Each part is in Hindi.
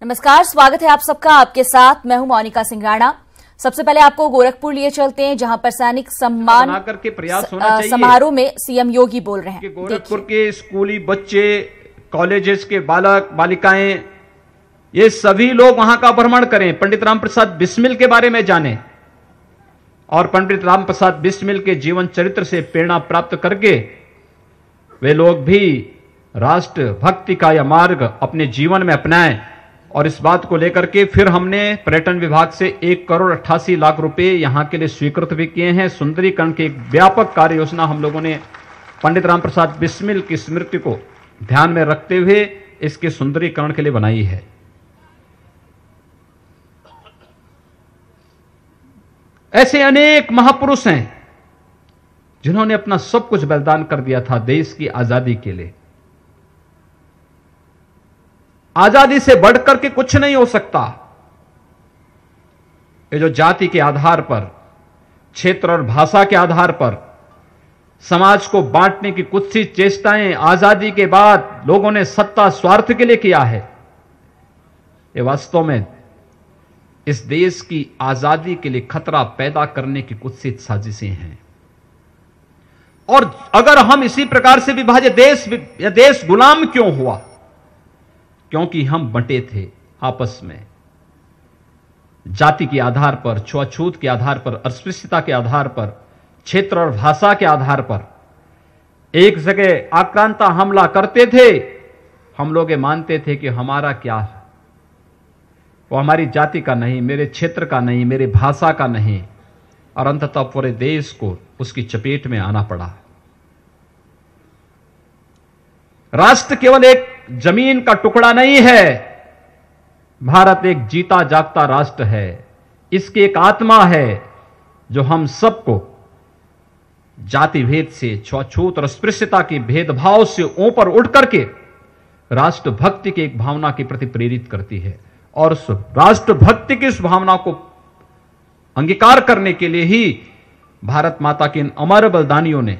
नमस्कार, स्वागत है आप सबका। आपके साथ मैं हूं मोनिका सिंह राणा। सबसे पहले आपको गोरखपुर लिए चलते हैं, जहां पर सैनिक सम्मान करके प्रयास होना चाहिए। समारोह में सीएम योगी बोल रहे हैं कि गोरखपुर के स्कूली बच्चे, कॉलेजेस के बालक बालिकाएं, ये सभी लोग वहां का भ्रमण करें, पंडित राम प्रसाद बिस्मिल के बारे में जानें और पंडित राम प्रसाद बिस्मिल के जीवन चरित्र से प्रेरणा प्राप्त करके वे लोग भी राष्ट्र भक्ति का यह मार्ग अपने जीवन में अपनाएं। और इस बात को लेकर के फिर हमने पर्यटन विभाग से 1,88,00,000 रुपए यहां के लिए स्वीकृत भी किए हैं। सुंदरीकरण की एक व्यापक कार्य योजना हम लोगों ने पंडित राम प्रसाद बिस्मिल की स्मृति को ध्यान में रखते हुए इसके सुंदरीकरण के लिए बनाई है। ऐसे अनेक महापुरुष हैं जिन्होंने अपना सब कुछ बलिदान कर दिया था देश की आजादी के लिए। आजादी से बढ़कर के कुछ नहीं हो सकता। ये जो जाति के आधार पर, क्षेत्र और भाषा के आधार पर समाज को बांटने की कुत्सित चेष्टाएं आजादी के बाद लोगों ने सत्ता स्वार्थ के लिए किया है, ये वास्तव में इस देश की आजादी के लिए खतरा पैदा करने की कुत्सित साजिशें हैं। और अगर हम इसी प्रकार से विभाजित देश गुलाम क्यों हुआ? क्योंकि हम बंटे थे आपस में, जाति के आधार पर, छुआछूत के आधार पर, अस्पृश्यता के आधार पर, क्षेत्र और भाषा के आधार पर एक जगह आक्रांता हमला करते थे। हम लोग ये मानते थे कि हमारा क्या है, वो हमारी जाति का नहीं, मेरे क्षेत्र का नहीं, मेरी भाषा का नहीं, और अंततः पूरे देश को उसकी चपेट में आना पड़ा। राष्ट्र केवल एक जमीन का टुकड़ा नहीं है, भारत एक जीता जागता राष्ट्र है। इसकी एक आत्मा है जो हम सबको जाति भेद से, छुआछूत और अस्पृश्यता के भेदभाव से ऊपर उठ करके राष्ट्र भक्ति की एक भावना के प्रति प्रेरित करती है। और उस राष्ट्र भक्ति की इस भावना को अंगीकार करने के लिए ही भारत माता के इन अमर बलिदानियों ने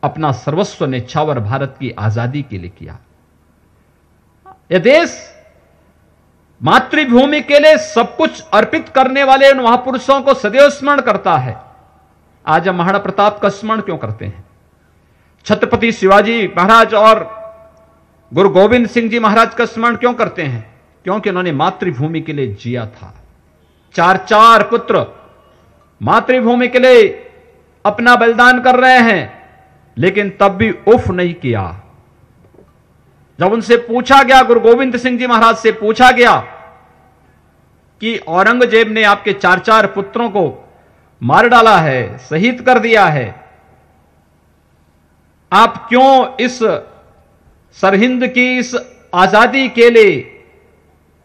अपना सर्वस्व न्यौछावर भारत की आजादी के लिए किया। यह देश मातृभूमि के लिए सब कुछ अर्पित करने वाले उन महापुरुषों को सदैव स्मरण करता है। आज हम महाराणा प्रताप का स्मरण क्यों करते हैं? छत्रपति शिवाजी महाराज और गुरु गोविंद सिंह जी महाराज का स्मरण क्यों करते हैं? क्योंकि उन्होंने मातृभूमि के लिए जिया था। चार पुत्र मातृभूमि के लिए अपना बलिदान कर रहे हैं, लेकिन तब भी उफ नहीं किया। जब उनसे पूछा गया, गुरु गोविंद सिंह जी महाराज से पूछा गया कि औरंगजेब ने आपके 4 पुत्रों को मार डाला है, शहीद कर दिया है, आप क्यों इस सरहिंद की इस आजादी के लिए,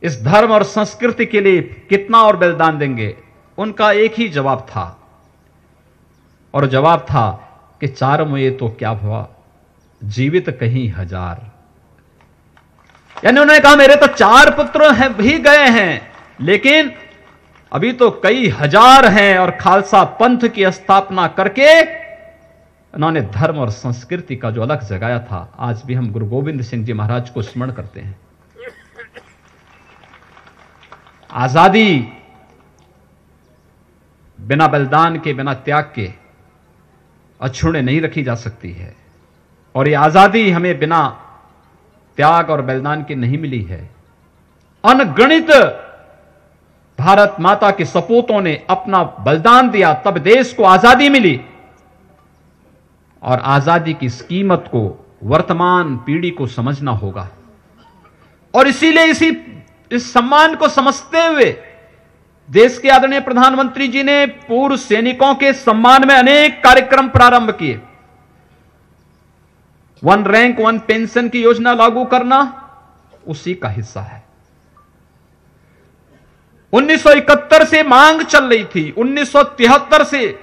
इस धर्म और संस्कृति के लिए कितना और बलिदान देंगे? उनका एक ही जवाब था, और जवाब था कि 4 मुए तो क्या हुआ, जीवित कहीं 1000। यानी उन्होंने कहा मेरे तो 4 पुत्र हैं भी गए हैं, लेकिन अभी तो कई 1000 हैं। और खालसा पंथ की स्थापना करके उन्होंने धर्म और संस्कृति का जो अलग जगाया था। आज भी हम गुरु गोविंद सिंह जी महाराज को स्मरण करते हैं। आजादी बिना बलिदान के, बिना त्याग के अछूते नहीं रखी जा सकती है, और ये आजादी हमें बिना त्याग और बलिदान की नहीं मिली है। अनगणित भारत माता के सपूतों ने अपना बलिदान दिया, तब देश को आजादी मिली। और आजादी की इस कीमत को वर्तमान पीढ़ी को समझना होगा, और इसीलिए इस सम्मान को समझते हुए देश के आदरणीय प्रधानमंत्री जी ने पूर्व सैनिकों के सम्मान में अनेक कार्यक्रम प्रारंभ किए। 1 रैंक 1 पेंशन की योजना लागू करना उसी का हिस्सा है। 1971 से मांग चल रही थी, 1973 से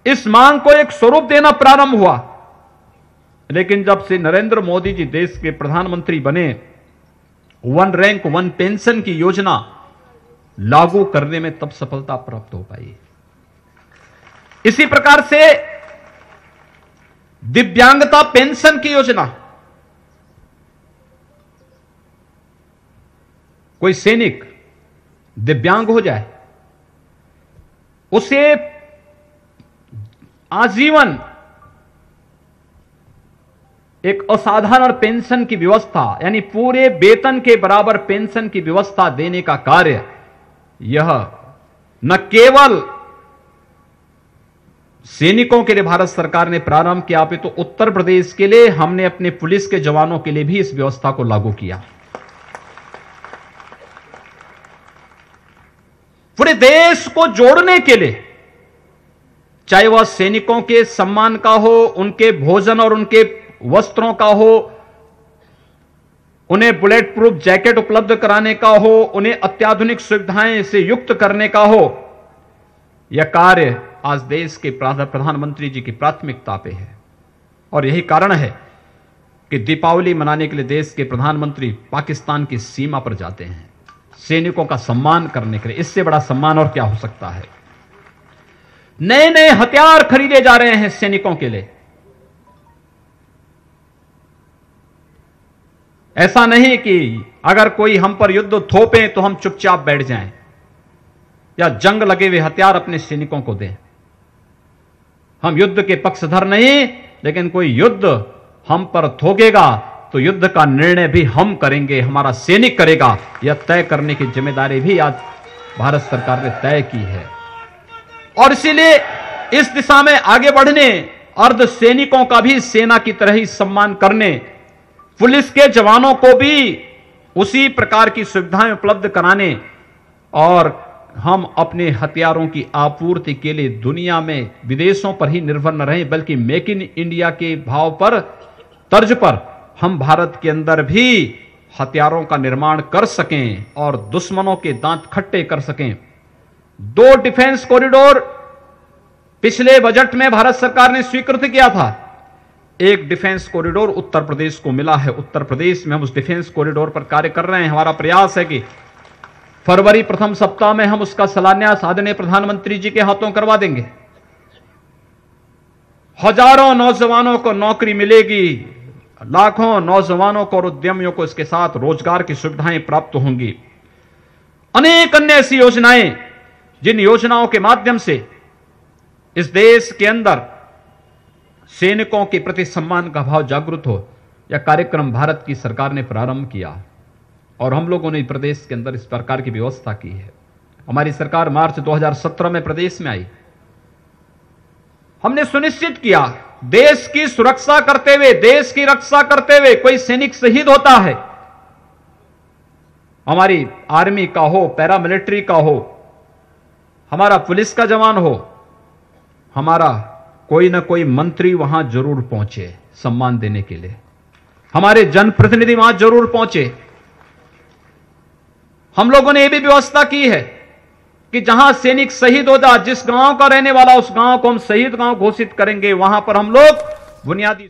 इस मांग को एक स्वरूप देना प्रारंभ हुआ, लेकिन जब से नरेंद्र मोदी जी देश के प्रधानमंत्री बने, 1 रैंक 1 पेंशन की योजना लागू करने में तब सफलता प्राप्त हो पाई। इसी प्रकार से दिव्यांगता पेंशन की योजना कोई सैनिक दिव्यांग हो जाए, उसे आजीवन एक असाधारण पेंशन की व्यवस्था, यानी पूरे वेतन के बराबर पेंशन की व्यवस्था देने का कार्य यह न केवल सैनिकों के लिए भारत सरकार ने प्रारंभ किया, तो उत्तर प्रदेश के लिए हमने अपने पुलिस के जवानों के लिए भी इस व्यवस्था को लागू किया। पूरे देश को जोड़ने के लिए, चाहे वह सैनिकों के सम्मान का हो, उनके भोजन और उनके वस्त्रों का हो, उन्हें बुलेट प्रूफ जैकेट उपलब्ध कराने का हो, उन्हें अत्याधुनिक सुविधाएं से युक्त करने का हो, यह कार्य आज देश के प्रधानमंत्री जी की प्राथमिकता पे है। और यही कारण है कि दीपावली मनाने के लिए देश के प्रधानमंत्री पाकिस्तान की सीमा पर जाते हैं, सैनिकों का सम्मान करने के लिए। इससे बड़ा सम्मान और क्या हो सकता है। नए नए हथियार खरीदे जा रहे हैं सैनिकों के लिए। ऐसा नहीं कि अगर कोई हम पर युद्ध थोपे तो हम चुपचाप बैठ जाएं या जंग लगे हुए हथियार अपने सैनिकों को दें। हम युद्ध के पक्षधर नहीं, लेकिन कोई युद्ध हम पर थोकेगा तो युद्ध का निर्णय भी हम करेंगे, हमारा सैनिक करेगा। यह तय करने की जिम्मेदारी भी आज भारत सरकार ने तय की है। और इसीलिए इस दिशा में आगे बढ़ने, अर्ध सैनिकों का भी सेना की तरह ही सम्मान करने, पुलिस के जवानों को भी उसी प्रकार की सुविधाएं उपलब्ध कराने, और हम अपने हथियारों की आपूर्ति के लिए दुनिया में विदेशों पर ही निर्भर न रहें, बल्कि मेक इन इंडिया के भाव पर, तर्ज पर हम भारत के अंदर भी हथियारों का निर्माण कर सकें और दुश्मनों के दांत खट्टे कर सकें। 2 डिफेंस कॉरिडोर पिछले बजट में भारत सरकार ने स्वीकृत किया था। एक डिफेंस कॉरिडोर उत्तर प्रदेश को मिला है। उत्तर प्रदेश में हम उस डिफेंस कॉरिडोर पर कार्य कर रहे हैं। हमारा प्रयास है कि फरवरी प्रथम सप्ताह में हम उसका शिलान्यास आदरणीय प्रधानमंत्री जी के हाथों करवा देंगे। हजारों नौजवानों को नौकरी मिलेगी, लाखों नौजवानों को और उद्यमियों को इसके साथ रोजगार की सुविधाएं प्राप्त होंगी। अनेक अन्य ऐसी योजनाएं, जिन योजनाओं के माध्यम से इस देश के अंदर सैनिकों के प्रति सम्मान का भाव जागृत हो, यह कार्यक्रम भारत की सरकार ने प्रारंभ किया और हम लोगों ने प्रदेश के अंदर इस प्रकार की व्यवस्था की है। हमारी सरकार मार्च 2017 में प्रदेश में आई। हमने सुनिश्चित किया, देश की सुरक्षा करते हुए, देश की रक्षा करते हुए कोई सैनिक शहीद होता है, हमारी आर्मी का हो, पैरामिलिट्री का हो, हमारा पुलिस का जवान हो, हमारा कोई ना कोई मंत्री वहां जरूर पहुंचे सम्मान देने के लिए, हमारे जनप्रतिनिधि वहां जरूर पहुंचे। हम लोगों ने यह भी व्यवस्था की है कि जहां सैनिक शहीद हो जाए, जिस गांव का रहने वाला, उस गांव को हम शहीद गांव घोषित करेंगे। वहां पर हम लोग बुनियादी